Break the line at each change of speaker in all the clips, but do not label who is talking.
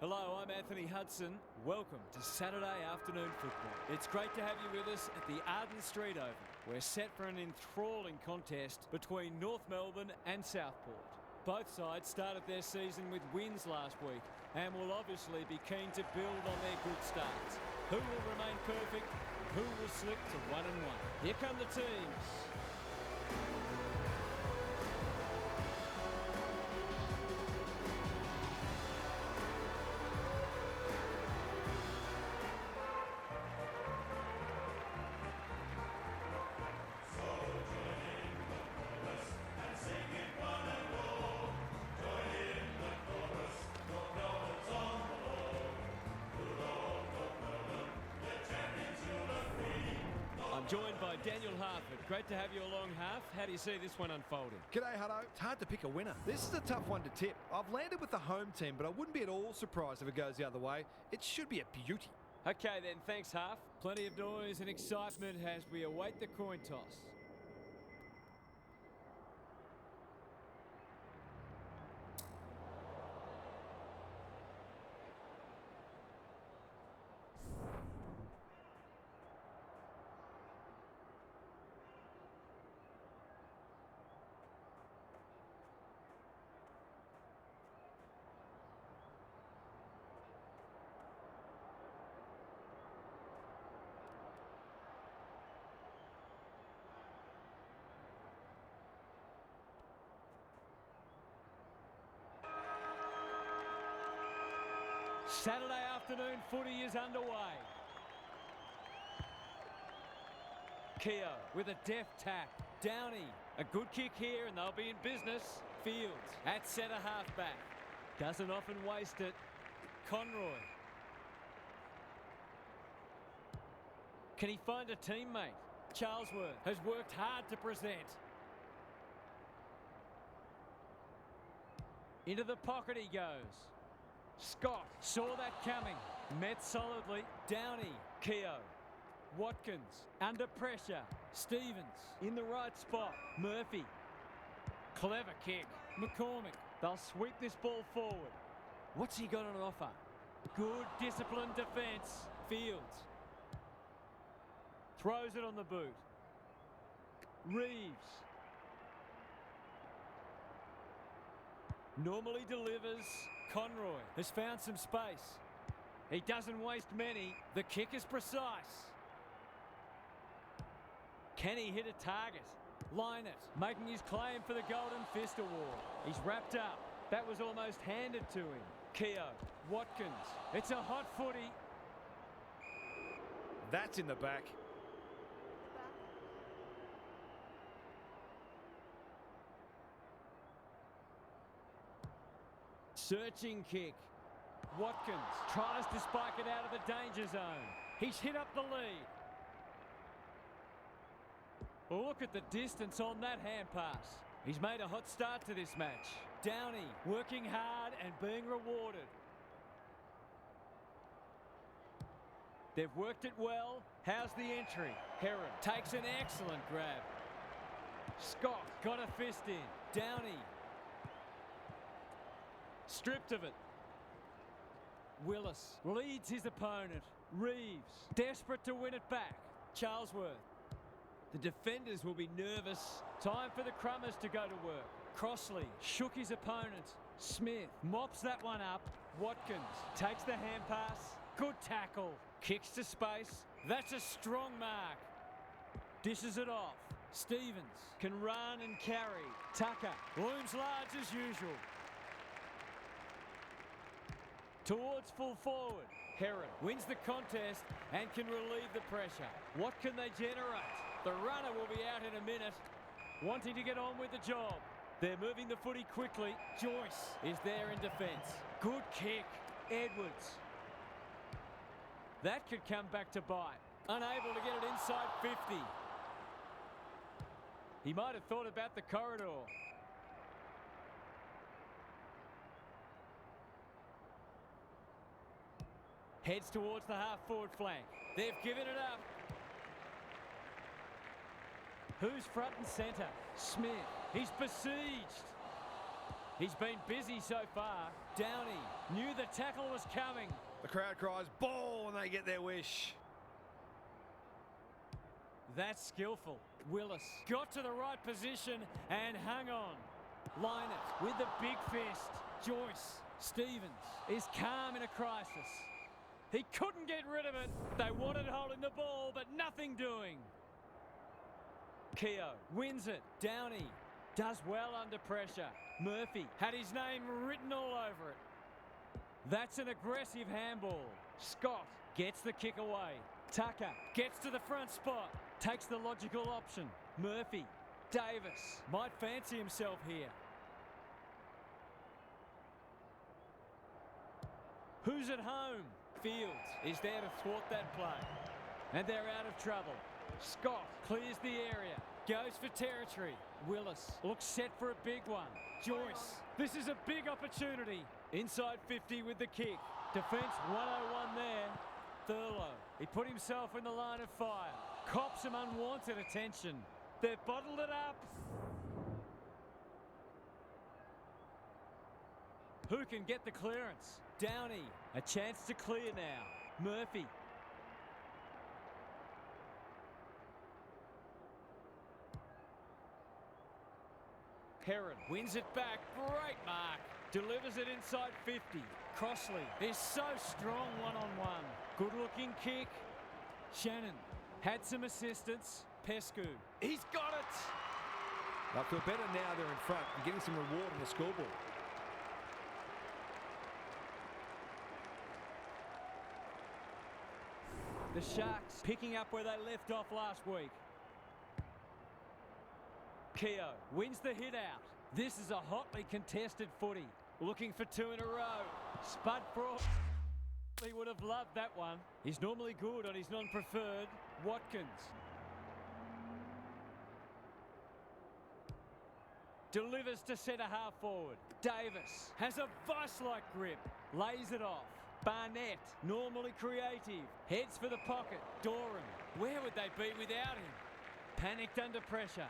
Hello, I'm Anthony Hudson. Welcome to Saturday afternoon football. It's great to have you with us at the Arden Street Oval. We're set for an enthralling contest between North Melbourne and Southport. Both sides started their season with wins last week and will obviously be keen to build on their good starts. Who will remain perfect? Who will slip to 1-1? Here come the teams. I'm joined by Daniel Harford. Great to have you along, Harf. How do you see this one unfolding?
G'day, Hutto. It's hard to pick a winner. This is a tough one to tip. I've landed with the home team, but I wouldn't be at all surprised if it goes the other way. It should be a beauty.
Okay then, thanks Harf. Plenty of noise and excitement as we await the coin toss. Saturday afternoon footy is underway. Keogh with a deft tap. Downey, a good kick here and they'll be in business. Fields at centre halfback. Doesn't often waste it. Conroy. Can he find a teammate? Charlesworth has worked hard to present. Into the pocket he goes. Scott saw that coming. Met solidly. Downey. Keogh. Watkins. Under pressure. Stevens. In the right spot. Murphy. Clever kick. McCormick. They'll sweep this ball forward. What's he got on offer? Good disciplined defence. Fields. Throws it on the boot. Reeves. Normally delivers. Conroy has found some space. He doesn't waste many. The kick is precise. Can he hit a target? Line it, making his claim for the Golden Fist Award. He's wrapped up. That was almost handed to him. Keogh, Watkins. It's a hot footy.
That's in the back.
Searching kick. Watkins tries to spike it out of the danger zone. He's hit up the lead. Look at the distance on that hand pass. He's made a hot start to this match. Downey working hard and being rewarded. They've worked it well. How's the entry? Heron takes an excellent grab. Scott got a fist in. Downey stripped of it. Willis leads his opponent. Reeves desperate to win it back. Charlesworth. The defenders will be nervous. Time for the Crummers to go to work. Crossley shook his opponent. Smith mops that one up. Watkins takes the hand pass. Good tackle. Kicks to space. That's a strong mark. Dishes it off. Stevens can run and carry. Tucker looms large as usual. Towards full forward. Heron wins the contest and can relieve the pressure. What can they generate? The runner will be out in a minute, wanting to get on with the job. They're moving the footy quickly. Joyce is there in defence. Good kick. Edwards. That could come back to bite. Unable to get it inside 50. He might have thought about the corridor. Heads towards the half-forward flank. They've given it up. Who's front and centre? Smith. He's besieged. He's been busy so far. Downey knew the tackle was coming.
The crowd cries ball and they get their wish.
That's skillful. Willis got to the right position and hung on. Line it with the big fist. Joyce. Stevens is calm in a crisis. He couldn't get rid of it. They wanted holding the ball, but nothing doing. Keogh wins it. Downey does well under pressure. Murphy had his name written all over it. That's an aggressive handball. Scott gets the kick away. Tucker gets to the front spot. Takes the logical option. Murphy. Davis might fancy himself here. Who's at home? Fields is there to thwart that play. And they're out of trouble. Scott clears the area. Goes for territory. Willis looks set for a big one. Joyce. This is a big opportunity. Inside 50 with the kick. Defence 101 there. Thurlow. He put himself in the line of fire. Cops some unwanted attention. They've bottled it up. Who can get the clearance? Downey. A chance to clear now. Murphy. Heron wins it back. Great mark. Delivers it inside 50. Crossley is so strong one-on-one. Good-looking kick. Shannon had some assistance. Pescu. He's got it.
They'll feel better now they're in front and getting some reward on the scoreboard.
The Sharks picking up where they left off last week. Keogh wins the hit out. This is a hotly contested footy. Looking for two in a row. Spud Fraud. He would have loved that one. He's normally good on his non-preferred. Watkins. Delivers to centre half forward. Davis has a vice-like grip. Lays it off. Barnett, normally creative. Heads for the pocket. Doran. Where would they be without him? Panicked under pressure.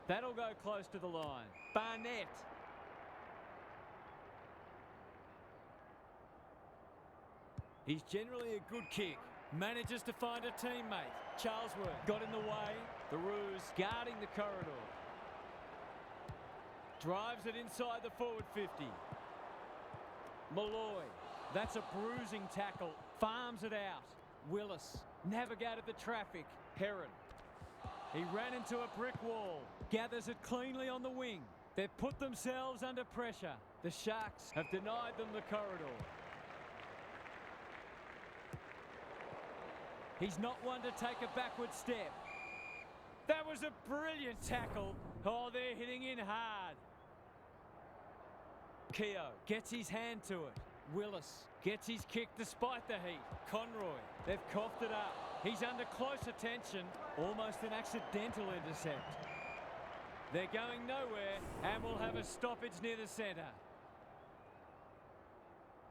That'll go close to the line. Barnett. He's generally a good kick. Manages to find a teammate. Charlesworth got in the way. The Roos guarding the corridor. Drives it inside the forward 50. Malloy. That's a bruising tackle. Farms it out. Willis navigated the traffic. Heron. He ran into a brick wall. Gathers it cleanly on the wing. They've put themselves under pressure. The Sharks have denied them the corridor. He's not one to take a backward step. That was a brilliant tackle. Oh, they're hitting in hard. Keogh gets his hand to it. Willis gets his kick despite the heat. Conroy, they've coughed it up. He's under close attention. Almost an accidental intercept. They're going nowhere and will have a stoppage near the centre.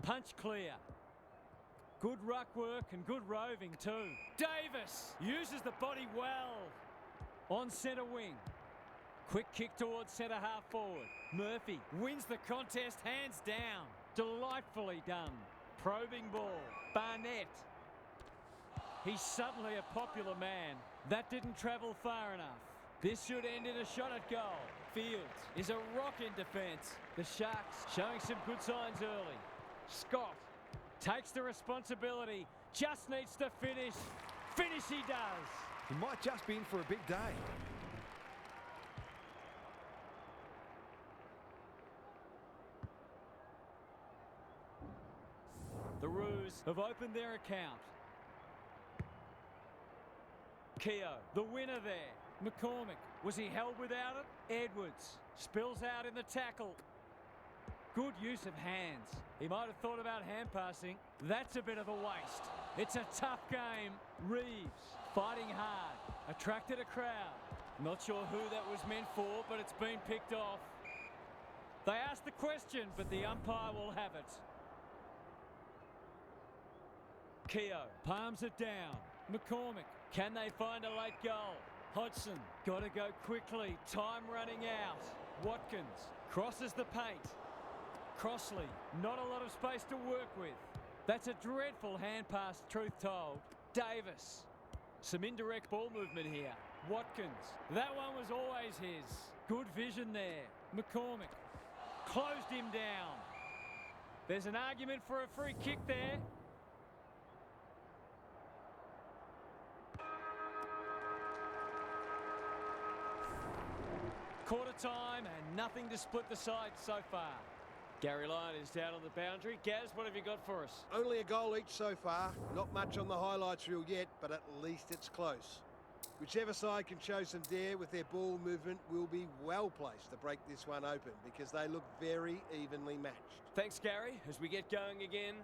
Punch clear. Good ruck work and good roving too. Davis uses the body well. On centre wing. Quick kick towards centre half forward. Murphy wins the contest hands down. Delightfully done. Probing ball. Barnett. He's suddenly a popular man. That didn't travel far enough. This should end in a shot at goal. Fields is a rock in defence. The Sharks showing some good signs early. Scott takes the responsibility. Just needs to finish. Finish he does.
He might just be in for a big day.
The Roos have opened their account. Keogh, the winner there. McCormick, was he held without it? Edwards spills out in the tackle. Good use of hands. He might have thought about hand passing. That's a bit of a waste. It's a tough game. Reeves fighting hard. Attracted a crowd. Not sure who that was meant for, but it's been picked off. They asked the question, but the umpire will have it. Keogh palms it down. McCormick, can they find a late goal? Hodgson Got to go quickly. Time running out. Watkins crosses the paint. Crossley, not a lot of space to work with. That's a dreadful hand pass, truth told. Davis. Some indirect ball movement here. Watkins. That one was always his. Good vision there. McCormick. Closed him down. There's an argument for a free kick there. Quarter time and nothing to split the sides so far. Gary Lyon is down on the boundary. Gaz, what have you got for us?
Only a goal each so far. Not much on the highlights reel yet, but at least it's close. Whichever side can show some dare with their ball movement will be well placed to break this one open because they look very evenly matched.
Thanks, Gary. As we get going again.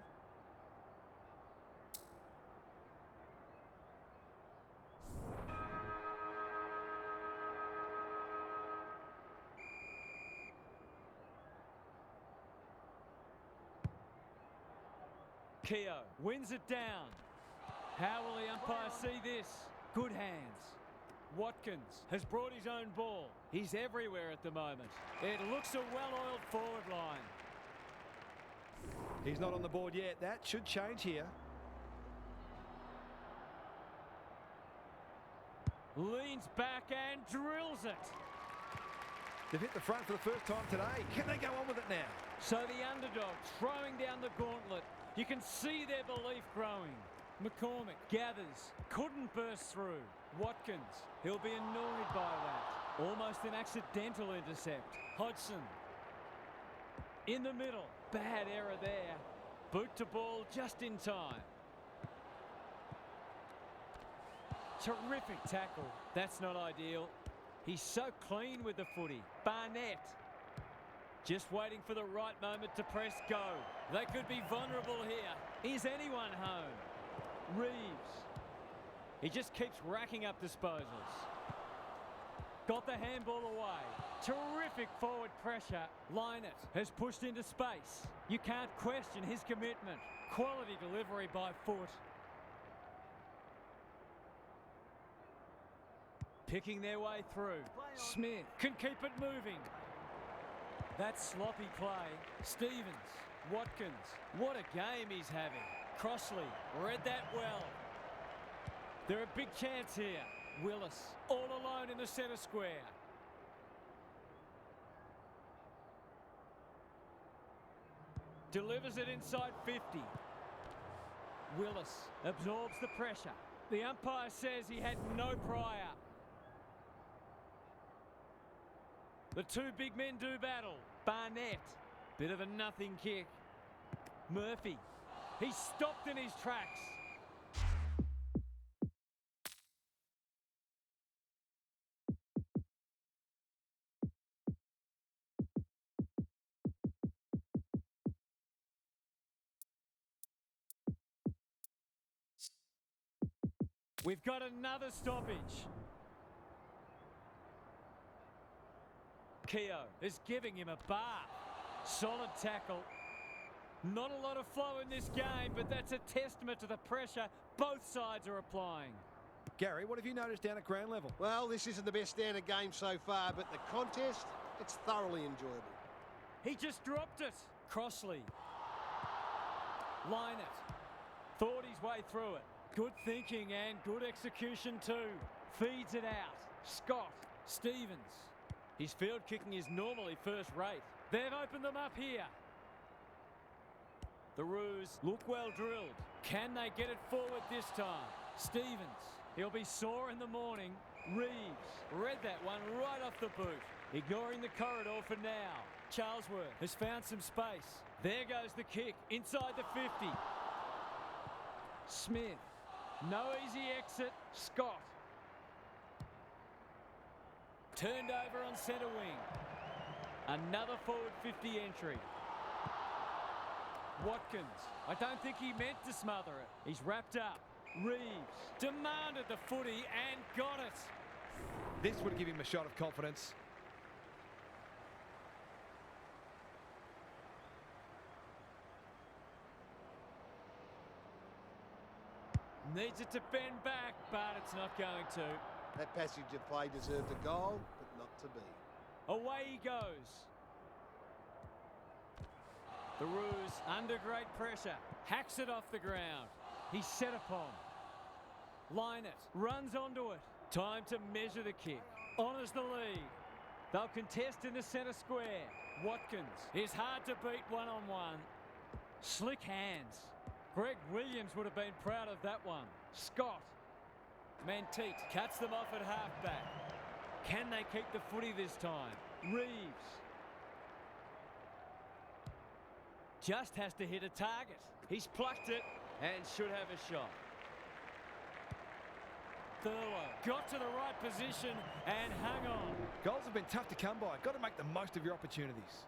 Keogh wins it down. How will the umpire see this? Good hands. Watkins has brought his own ball. He's everywhere at the moment. It looks a well-oiled forward line.
He's not on the board yet. That should change here.
Leans back and drills it.
They've hit the front for the first time today. Can they go on with it now?
So the underdog throwing down the gauntlet. You can see their belief growing. McCormick gathers, couldn't burst through. Watkins, he'll be annoyed by that. Almost an accidental intercept. Hodgson, in the middle, bad error there. Boot to ball just in time. Terrific tackle. That's not ideal. He's so clean with the footy. Barnett. Just waiting for the right moment to press go. They could be vulnerable here. Is anyone home? Reeves. He just keeps racking up disposals. Got the handball away. Terrific forward pressure. Lynott has pushed into space. You can't question his commitment. Quality delivery by foot. Picking their way through. Smith can keep it moving. That's sloppy play. Stevens, Watkins. What a game he's having. Crossley read that well. They're a big chance here. Willis all alone in the centre square. Delivers it inside 50. Willis absorbs the pressure. The umpire says he had no prior. The two big men do battle. Barnett, bit of a nothing kick. Murphy, he stopped in his tracks. We've got another stoppage. Keogh is giving him a bath. Solid tackle. Not a lot of flow in this game, but that's a testament to the pressure both sides are applying.
Gary, what have you noticed down at ground level?
Well, this isn't the best standard game so far, but the contest, it's thoroughly enjoyable.
He just dropped it. Crossley. Lynott. Thought his way through it. Good thinking and good execution too. Feeds it out. Scott. Stevens. His field kicking is normally first rate. They've opened them up here. The Roos look well drilled. Can they get it forward this time? Stevens. He'll be sore in the morning. Reeves read that one right off the boot. Ignoring the corridor for now. Charlesworth has found some space. There goes the kick inside the 50. Smith. No easy exit. Scott. Turned over on centre wing. Another forward 50 entry. Watkins. I don't think he meant to smother it. He's wrapped up. Reeves demanded the footy and got it.
This would give him a shot of confidence.
Needs it to bend back, but it's not going to.
That passage of play deserved a goal, but not to be.
Away he goes. The Roos under great pressure. Hacks it off the ground. He's set upon. Line it. Runs onto it. Time to measure the kick. Honours the lead. They'll contest in the centre square. Watkins is hard to beat one-on-one. Slick hands. Greg Williams would have been proud of that one. Scott. Manteet cuts them off at half-back. Can they keep the footy this time? Reeves. Just has to hit a target. He's plucked it and should have a shot. Thurlow got to the right position and hung on.
Goals have been tough to come by. Got to make the most of your opportunities.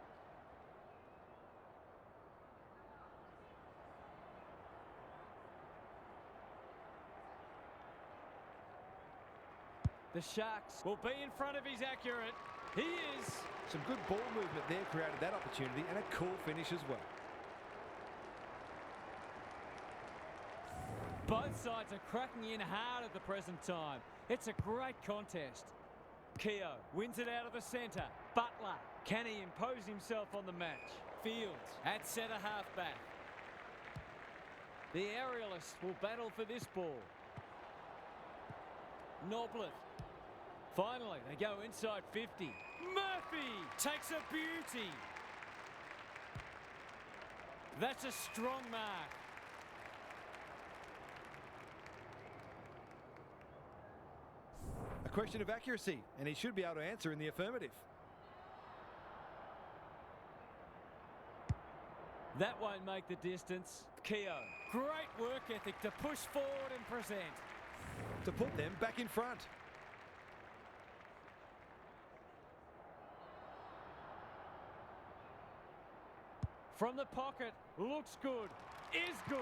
The Sharks will be in front of his accurate. He is.
Some good ball movement there created that opportunity, and a cool finish as well.
Both sides are cracking in hard at the present time. It's a great contest. Keogh wins it out of the centre. Butler, can he impose himself on the match? Fields at centre half-back. The aerialists will battle for this ball. Noblet. Finally, they go inside 50. Murphy takes a beauty. That's a strong mark.
A question of accuracy, and he should be able to answer in the affirmative.
That won't make the distance. Keogh, great work ethic to push forward and present.
To put them back in front.
From the pocket, looks good, is good.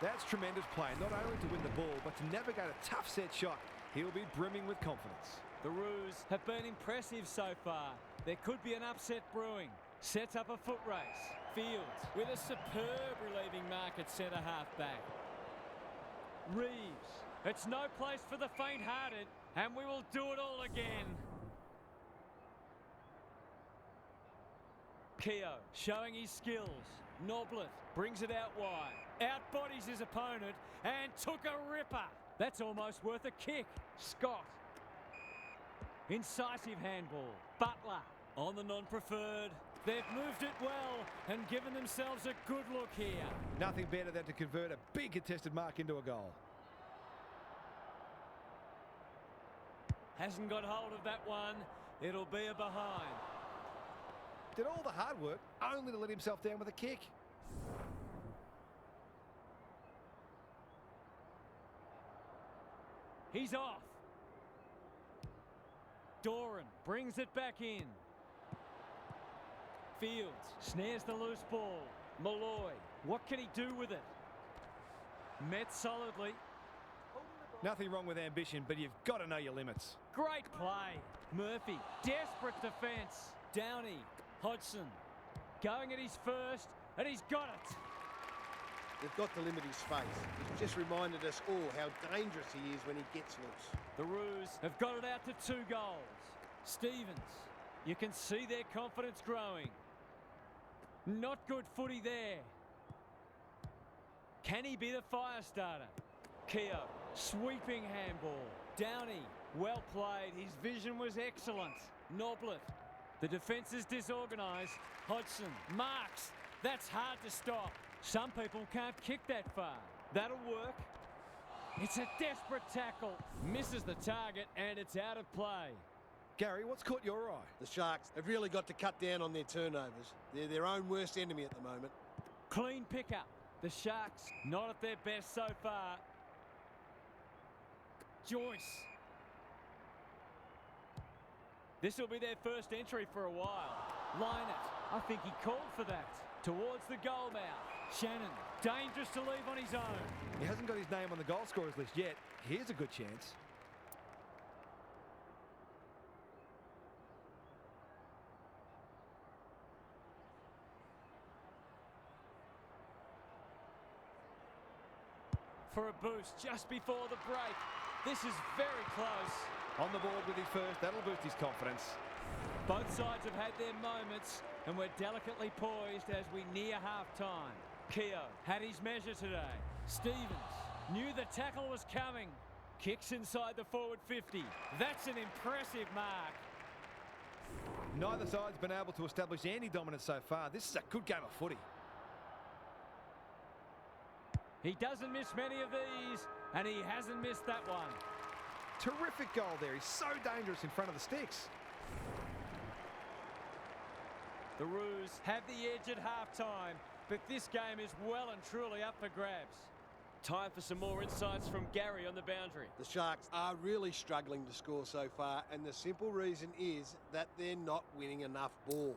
That's tremendous play, not only to win the ball, but to navigate a tough set shot. He'll be brimming with confidence.
The Roos have been impressive so far. There could be an upset brewing. Sets up a foot race. Fields with a superb relieving mark at centre half-back. Reeves. It's no place for the faint-hearted, and we will do it all again. Keogh showing his skills. Noblet brings it out wide. Outbodies his opponent and took a ripper. That's almost worth a kick. Scott. Incisive handball. Butler on the non-preferred. They've moved it well and given themselves a good look here.
Nothing better than to convert a big contested mark into a goal.
Hasn't got hold of that one. It'll be a behind.
Did all the hard work only to let himself down with a kick.
He's off. Doran brings it back in. Fields snares the loose ball. Malloy, what can he do with it? Met solidly.
Nothing wrong with ambition, but you've got to know your limits.
Great play. Murphy, desperate defence. Downey, Hodgson, going at his first, and he's got it.
They've got to limit his space. He's just reminded us all how dangerous he is when he gets loose.
The Roos have got it out to 2 goals. Stevens, you can see their confidence growing. Not good footy there. Can he be the fire starter? Keogh, sweeping handball. Downey, well played. His vision was excellent. Noblet, the defence is disorganised. Hodgson, marks. That's hard to stop. Some people can't kick that far. That'll work. It's a desperate tackle. Misses the target and it's out of play.
Gary, what's caught your eye?
The Sharks have really got to cut down on their turnovers. They're their own worst enemy at the moment.
Clean pickup. The Sharks not at their best so far. Joyce. This will be their first entry for a while. Line it. I think he called for that. Towards the goal mouth. Shannon, dangerous to leave on his own.
He hasn't got his name on the goal scorers list yet. Here's a good chance.
For a boost just before the break. This is very close.
On the board with his first, that'll boost his confidence.
Both sides have had their moments, and we're delicately poised as we near half-time. Keogh had his measure today. Stevens knew the tackle was coming. Kicks inside the forward 50. That's an impressive mark.
Neither side's been able to establish any dominance so far. This is a good game of footy.
He doesn't miss many of these, and he hasn't missed that one.
Terrific goal there. He's so dangerous in front of the sticks.
The Roos have the edge at half-time, but this game is well and truly up for grabs. Time for some more insights from Gary on the boundary.
The Sharks are really struggling to score so far, and the simple reason is that they're not winning enough ball.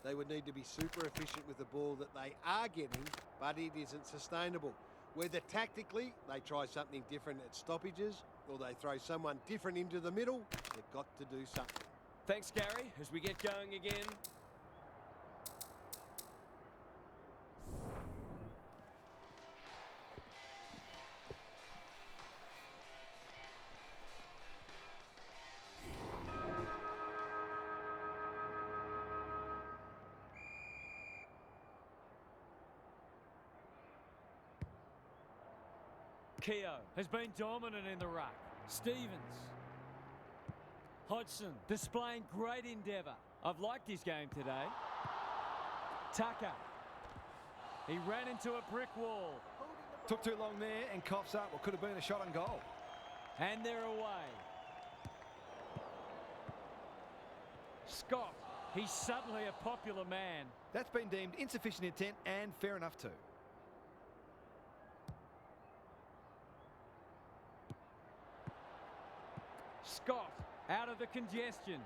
They would need to be super efficient with the ball that they are getting, but it isn't sustainable. Whether tactically they try something different at stoppages or they throw someone different into the middle, they've got to do something.
Thanks, Gary, as we get going again. Keogh has been dominant in the ruck. Stevens. Hodgson displaying great endeavour. I've liked his game today. Tucker. He ran into a brick wall.
Took too long there and coughs up what could have been a shot on goal.
And they're away. Scott. He's suddenly a popular man.
That's been deemed insufficient intent and fair enough too.
Scott out of the congestion.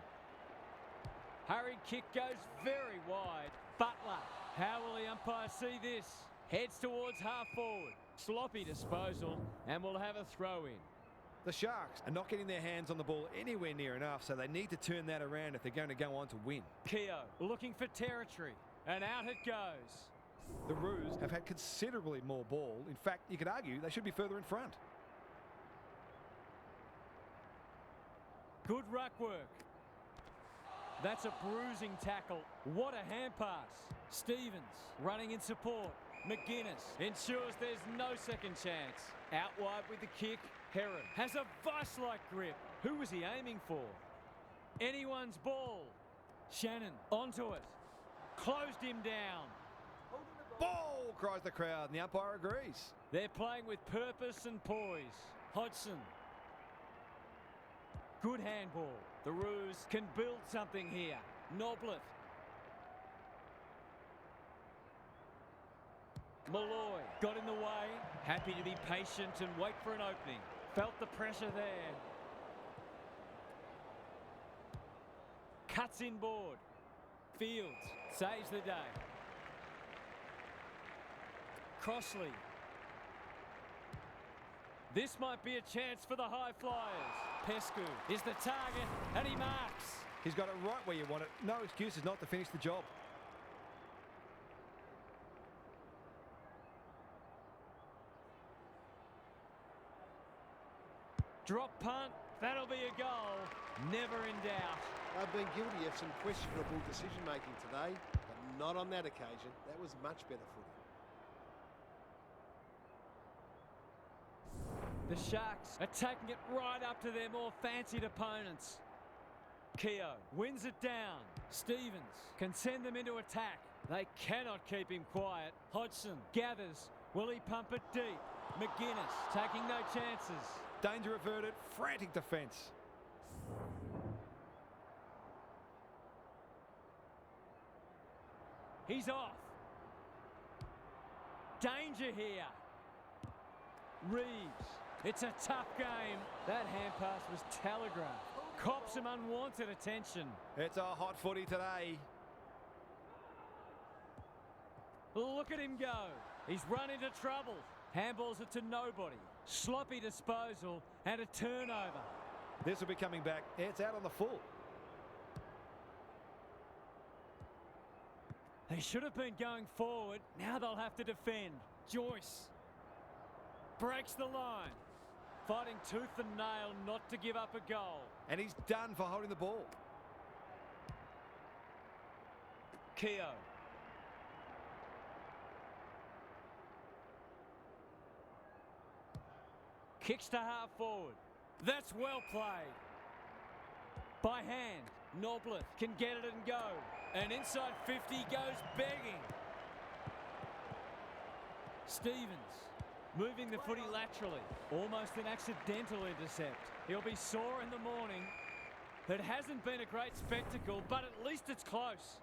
Hurried kick goes very wide. Butler, how will the umpire see this? Heads towards half forward. Sloppy disposal, and we'll have a throw in.
The Sharks are not getting their hands on the ball anywhere near enough, so they need to turn that around if they're going to go on to win.
Keogh looking for territory, and out it goes.
The Roos have had considerably more ball. In fact, you could argue they should be further in front.
Good ruck work. That's a bruising tackle. What a hand pass. Stevens running in support. McGuinness ensures there's no second chance. Out wide with the kick. Heron has a vice-like grip. Who was he aiming for? Anyone's ball. Shannon onto it. Closed him down.
Ball, cries the crowd, and the umpire agrees.
They're playing with purpose and poise. Hodgson. Good handball. The Roos can build something here. Noblet. Malloy got in the way. Happy to be patient and wait for an opening. Felt the pressure there. Cuts inboard. Fields saves the day. Crossley. This might be a chance for the high flyers. Pescu is the target, and he marks.
He's got it right where you want it. No excuses not to finish the job.
Drop punt, that'll be a goal. Never in doubt.
They've been guilty of some questionable decision-making today, but not on that occasion. That was much better footy.
The Sharks are taking it right up to their more fancied opponents. Keogh wins it down. Stevens can send them into attack. They cannot keep him quiet. Hodgson gathers. Will he pump it deep? McGuinness taking no chances.
Danger averted, frantic defence.
He's off. Danger here. Reeves. It's a tough game. That hand pass was telegraphed. Cops some unwanted attention.
It's a hot footy today.
Look at him go. He's run into trouble. Handballs it to nobody. Sloppy disposal and a turnover.
This will be coming back. It's out on the full.
They should have been going forward. Now they'll have to defend. Joyce breaks the line. Fighting tooth and nail not to give up a goal.
And he's done for holding the ball.
Keogh. Kicks to half forward. That's well played. By hand, Nobleth can get it and go. And inside 50 goes begging. Stevens moving the footy laterally. Almost an accidental intercept. He'll be sore in the morning. It hasn't been a great spectacle, but at least it's close.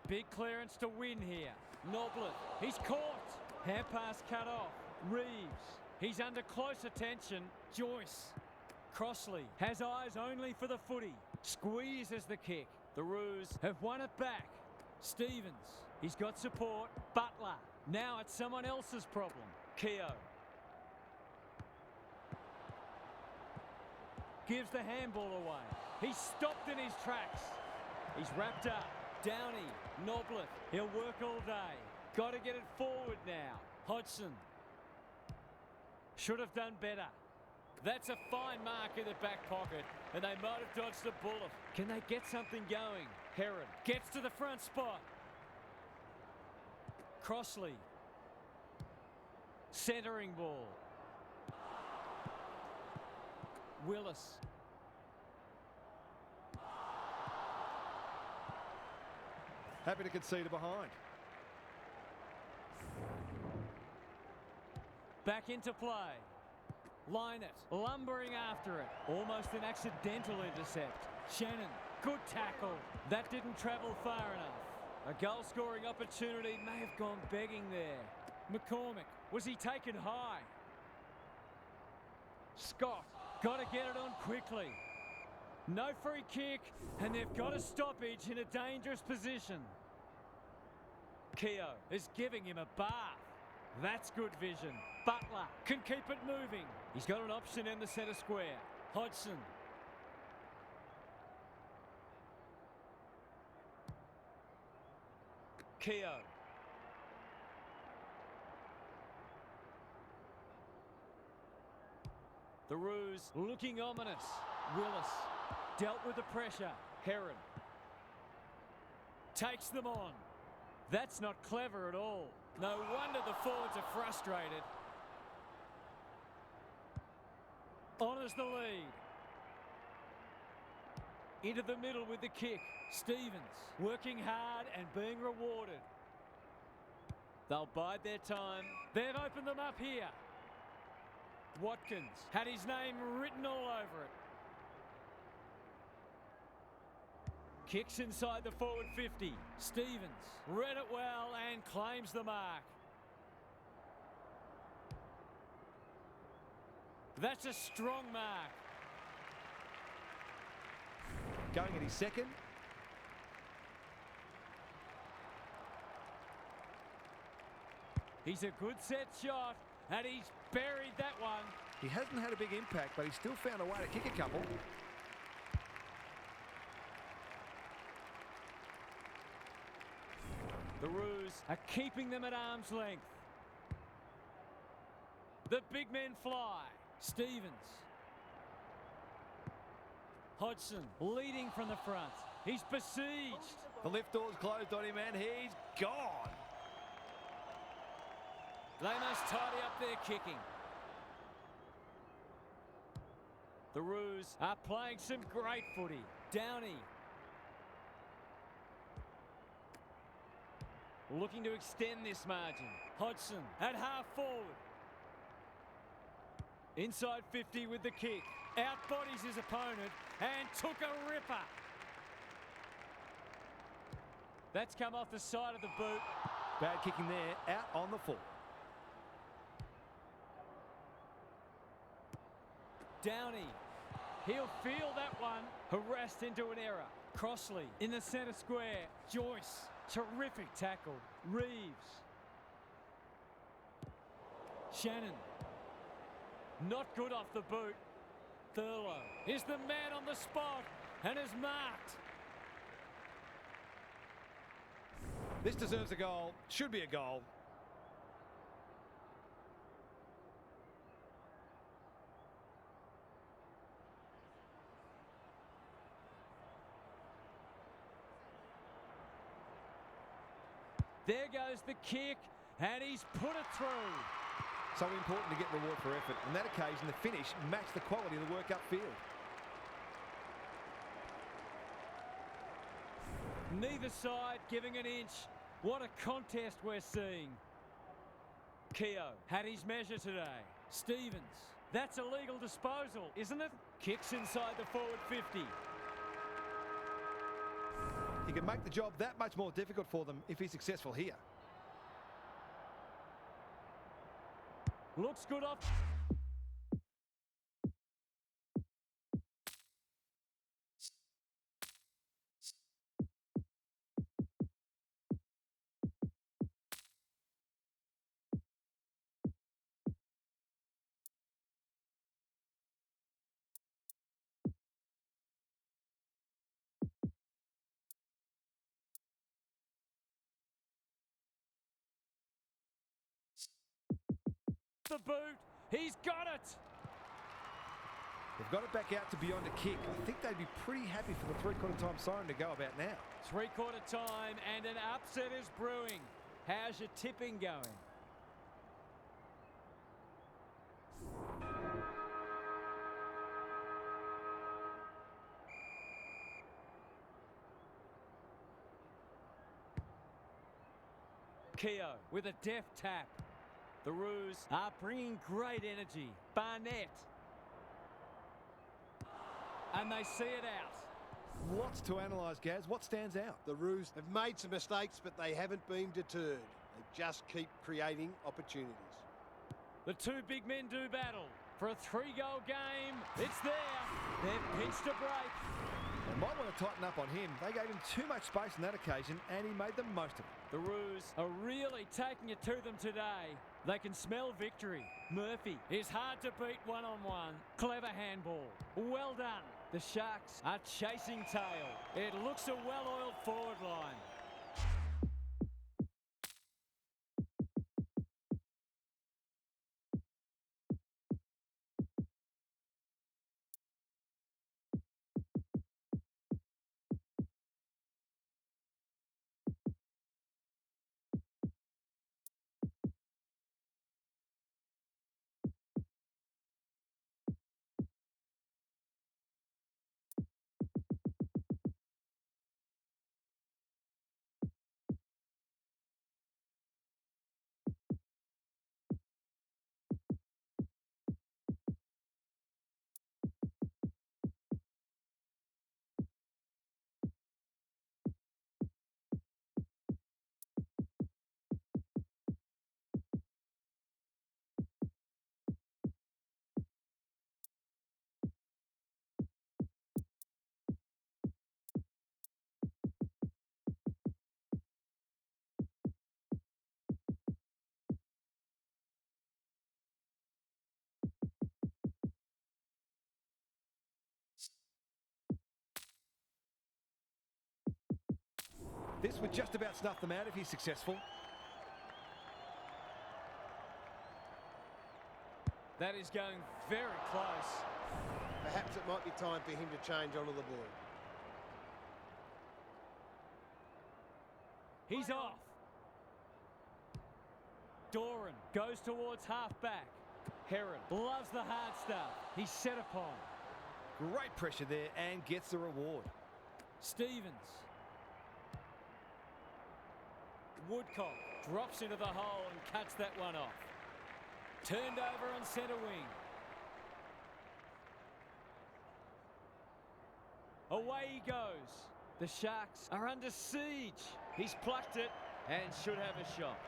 Big clearance to win here. Nobleth, he's caught. Hand pass cut off. Reeves, he's under close attention. Joyce. Crossley has eyes only for the footy. Squeezes the kick. The Roos have won it back. Stevens, he's got support. Butler, now it's someone else's problem. Keogh. Gives the handball away. He's stopped in his tracks. He's wrapped up. Downey, Nobleth, he'll work all day. Got to get it forward now. Hodgson. Should have done better. That's a fine mark in the back pocket, and they might have dodged a bullet. Can they get something going? Heron gets to the front spot. Crossley. Centering ball. Willis.
Happy to concede it behind.
Back into play. Line it. Lumbering after it. Almost an accidental intercept. Shannon. Good tackle. That didn't travel far enough. A goal-scoring opportunity may have gone begging there. McCormick. Was he taken high? Scott. Got to get it on quickly. No free kick, and they've got a stoppage in a dangerous position. Keogh is giving him a bath. That's good vision. Butler can keep it moving. He's got an option in the centre square. Hodgson. Keogh. The Roos looking ominous. Willis dealt with the pressure. Heron takes them on. That's not clever at all. No wonder the forwards are frustrated. Honours the lead. Into the middle with the kick. Stevens working hard and being rewarded. They'll bide their time. They've opened them up here. Watkins had his name written all over it. Kicks inside the forward 50. Stevens read it well and claims the mark. That's a strong mark.
Going at his second.
He's a good set shot, and he's buried that one.
He hasn't had a big impact, but he's still found a way to kick a couple.
The Roos are keeping them at arm's length. The big men fly. Stevens. Hodgson leading from the front. He's besieged.
The lift door's closed on him and he's gone.
They must tidy up their kicking. The Roos are playing some great footy. Downey. Looking to extend this margin. Hodgson at half forward. Inside 50 with the kick. Outbodies his opponent and took a ripper. That's come off the side of the boot.
Bad kicking there, out on the full.
Downey. He'll feel that one. Harassed into an error. Crossley in the centre square. Joyce. Terrific tackle. Reeves. Shannon. Not good off the boot. Thurlow is the man on the spot and is marked.
This deserves a goal. Should be a goal.
There goes the kick, and he's put it through.
So important to get reward for effort. On that occasion, the finish matched the quality of the work upfield.
Neither side giving an inch. What a contest we're seeing. Keogh had his measure today. Stevens. That's a legal disposal, isn't it? Kicks inside the forward 50.
He can make the job that much more difficult for them if he's successful here.
Looks good off. The boot. He's got it.
They've got it back out to beyond a kick. I think they'd be pretty happy for the three-quarter time siren to go about now.
Three-quarter time and an upset is brewing. How's your tipping going? Keogh with a deft tap. The Roos are bringing great energy. Barnett. And they see it out.
Lots to analyse, Gaz. What stands out?
The Roos have made some mistakes, but they haven't been deterred. They just keep creating opportunities.
The two big men do battle. For a 3-goal game, it's there. They've pitched a break.
They might want to tighten up on him. They gave him too much space on that occasion, and he made the most of it.
The Roos are really taking it to them today. They can smell victory. Murphy is hard to beat one-on-one. Clever handball. Well done. The Sharks are chasing tail. It looks a well-oiled forward line.
This would just about snuff them out if he's successful.
That is going very close.
Perhaps it might be time for him to change onto the board.
He's off. Doran goes towards half-back. Heron loves the hard stuff. He's set upon.
Great pressure there and gets the reward.
Stevens. Woodcock drops into the hole and cuts that one off. Turned over on centre wing. Away he goes. The Sharks are under siege. He's plucked it and should have a shot.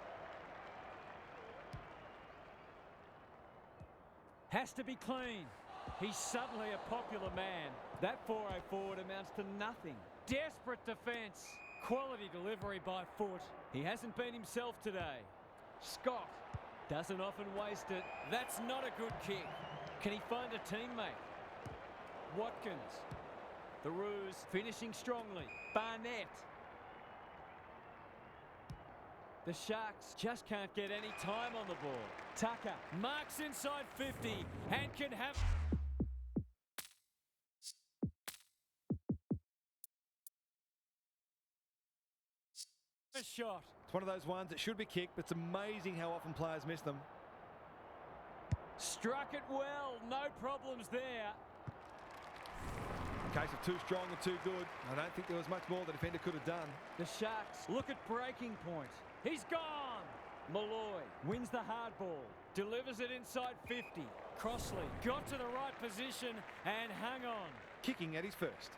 Has to be clean. He's suddenly a popular man. That 4-0 forward amounts to nothing. Desperate defence. Quality delivery by foot. He hasn't been himself today. Scott doesn't often waste it. That's not a good kick. Can he find a teammate? Watkins. The Roos finishing strongly. Barnett. The Sharks just can't get any time on the ball. Tucker marks inside 50 and can have... A shot.
It's one of those ones that should be kicked, but it's amazing how often players miss them.
Struck it well. No problems there.
Case of too strong and too good. I don't think there was much more the defender could have done.
The Sharks look at breaking point. He's gone. Malloy wins the hard ball. Delivers it inside 50. Crossley got to the right position and hung on.
Kicking at his first.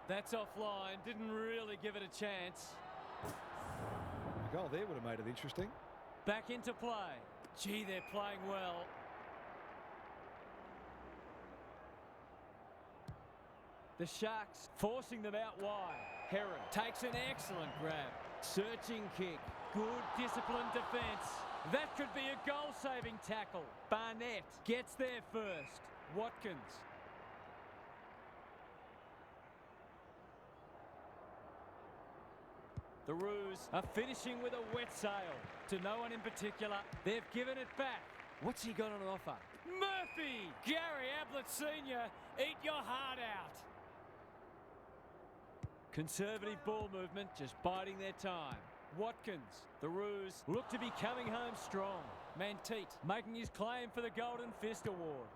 That's offline. Didn't really give it a chance.
A goal there would have made it interesting.
Back into play. Gee, they're playing well. The Sharks forcing them out wide. Heron takes an excellent grab. Searching kick. Good disciplined defence. That could be a goal-saving tackle. Barnett gets there first. Watkins. The Roos are finishing with a wet sail. To no one in particular, they've given it back. What's he got on offer? Murphy! Gary Ablett Sr., eat your heart out. Conservative ball movement, just biding their time. Watkins, the Roos, look to be coming home strong. Manteet making his claim for the Golden Fist Award.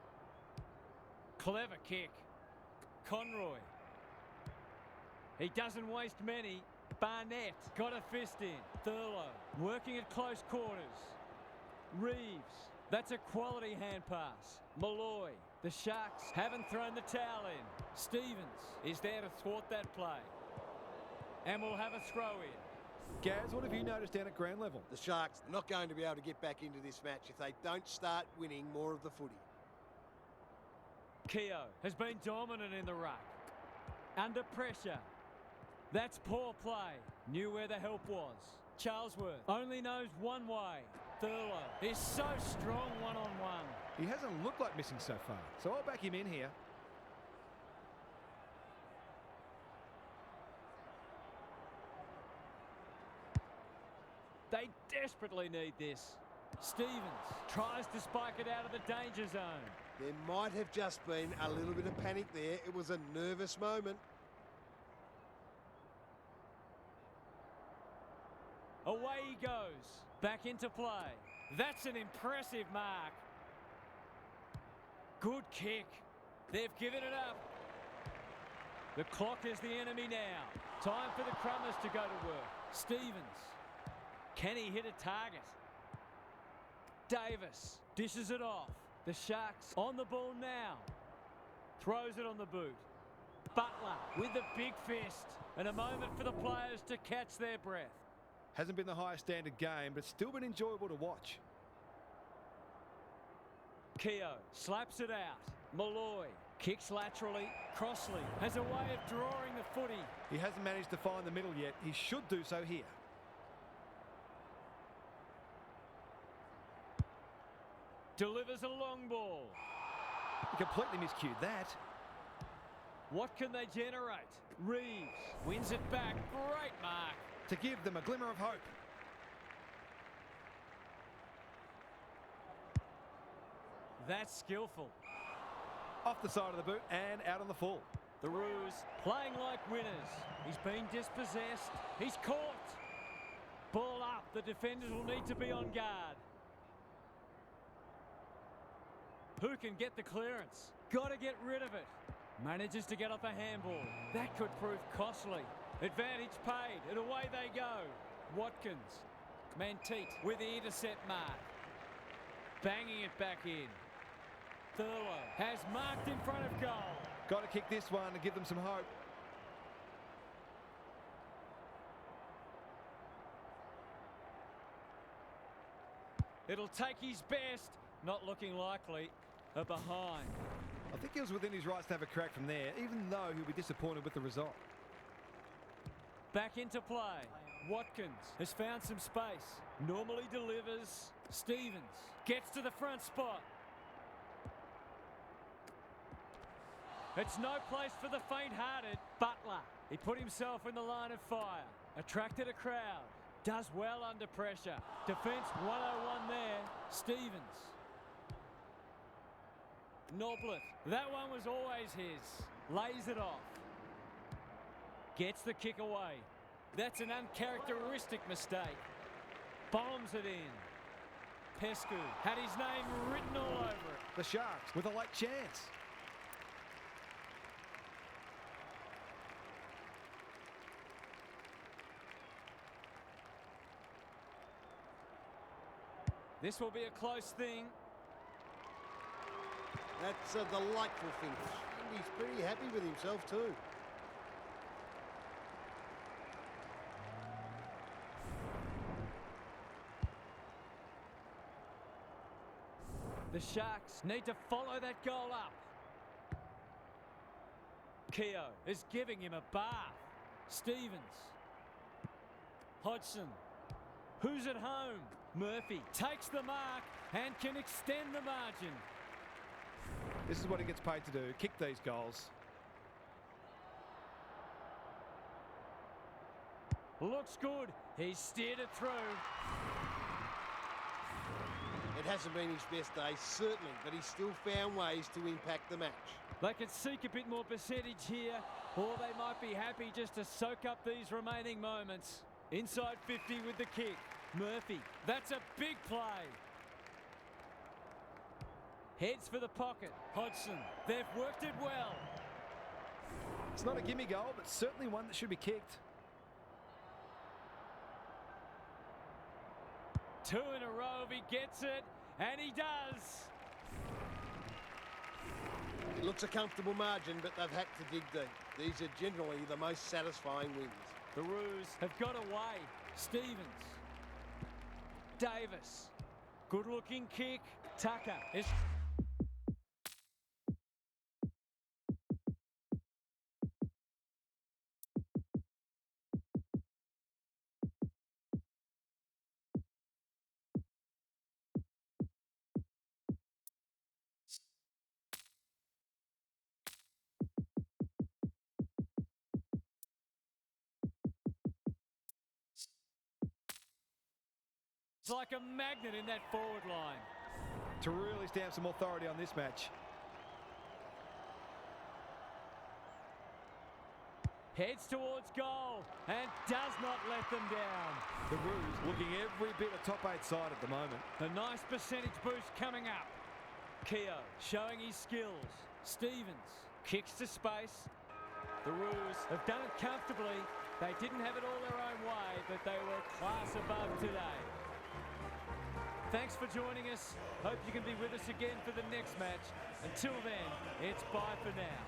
Clever kick. Conroy. He doesn't waste many. Barnett got a fist in. Thurlow working at close quarters. Reeves, that's a quality hand pass. Malloy, the Sharks haven't thrown the towel in. Stevens is there to thwart that play. And we'll have a throw in.
Gaz, what have you noticed down at ground level?
The Sharks are not going to be able to get back into this match if they don't start winning more of the footy.
Keogh has been dominant in the ruck. Under pressure. That's poor play. Knew where the help was. Charlesworth only knows one way. Thurlow is so strong one-on-one.
He hasn't looked like missing so far, so I'll back him in here.
They desperately need this. Stevens tries to spike it out of the danger zone.
There might have just been a little bit of panic there. It was a nervous moment.
Away he goes. Back into play. That's an impressive mark. Good kick. They've given it up. The clock is the enemy now. Time for the Crummers to go to work. Stevens. Can he hit a target? Davis dishes it off. The Sharks on the ball now. Throws it on the boot. Butler with the big fist. And a moment for the players to catch their breath.
Hasn't been the highest standard game, but still been enjoyable to watch.
Keogh slaps it out. Malloy kicks laterally. Crossley has a way of drawing the footy.
He hasn't managed to find the middle yet. He should do so here.
Delivers a long ball.
He completely miscued that.
What can they generate? Reeves wins it back. Great mark.
To give them a glimmer of hope.
That's skillful.
Off the side of the boot and out on the full.
The Roos playing like winners. He's been dispossessed. He's caught. Ball up. The defenders will need to be on guard. Who can get the clearance? Got to get rid of it. Manages to get off a handball. That could prove costly. Advantage paid, and away they go. Watkins. Manteet with the intercept mark. Banging it back in. Thurlow has marked in front of goal.
Got to kick this one to give them some hope.
It'll take his best. Not looking likely. A behind.
I think he was within his rights to have a crack from there, even though he'll be disappointed with the result.
Back into play. Watkins has found some space. Normally delivers. Stevens gets to the front spot. It's no place for the faint-hearted. Butler, he put himself in the line of fire. Attracted a crowd. Does well under pressure. Defence 101 there. Stevens. Noblet. That one was always his. Lays it off. Gets the kick away. That's an uncharacteristic mistake. Bombs it in. Pescu had his name written all over it.
The Sharks with a late chance.
This will be a close thing.
That's a delightful finish. And he's pretty happy with himself too.
The Sharks need to follow that goal up. Keogh is giving him a bath. Stevens. Hodgson. Who's at home? Murphy takes the mark and can extend the margin.
This is what he gets paid to do, kick these goals.
Looks good. He steered it through.
It hasn't been his best day, certainly, but he's still found ways to impact the match.
They could seek a bit more percentage here, or they might be happy just to soak up these remaining moments. Inside 50 with the kick. Murphy, that's a big play. Heads for the pocket. Hodgson, they've worked it well.
It's not a gimme goal, but certainly one that should be kicked.
2 in a row if he gets it, and he does.
It looks a comfortable margin, but they've had to dig deep. These are generally the most satisfying wins.
The Roos have got away. Stevens. Davis. Good looking kick. Tucker is... It's like a magnet in that forward line.
To really stamp some authority on this match.
Heads towards goal and does not let them down.
The Roos looking every bit a top 8 side at the moment.
A nice percentage boost coming up. Keogh showing his skills. Stevens kicks to space. The Roos have done it comfortably. They didn't have it all their own way, but they were class above today. Thanks for joining us. Hope you can be with us again for the next match. Until then, it's bye for now.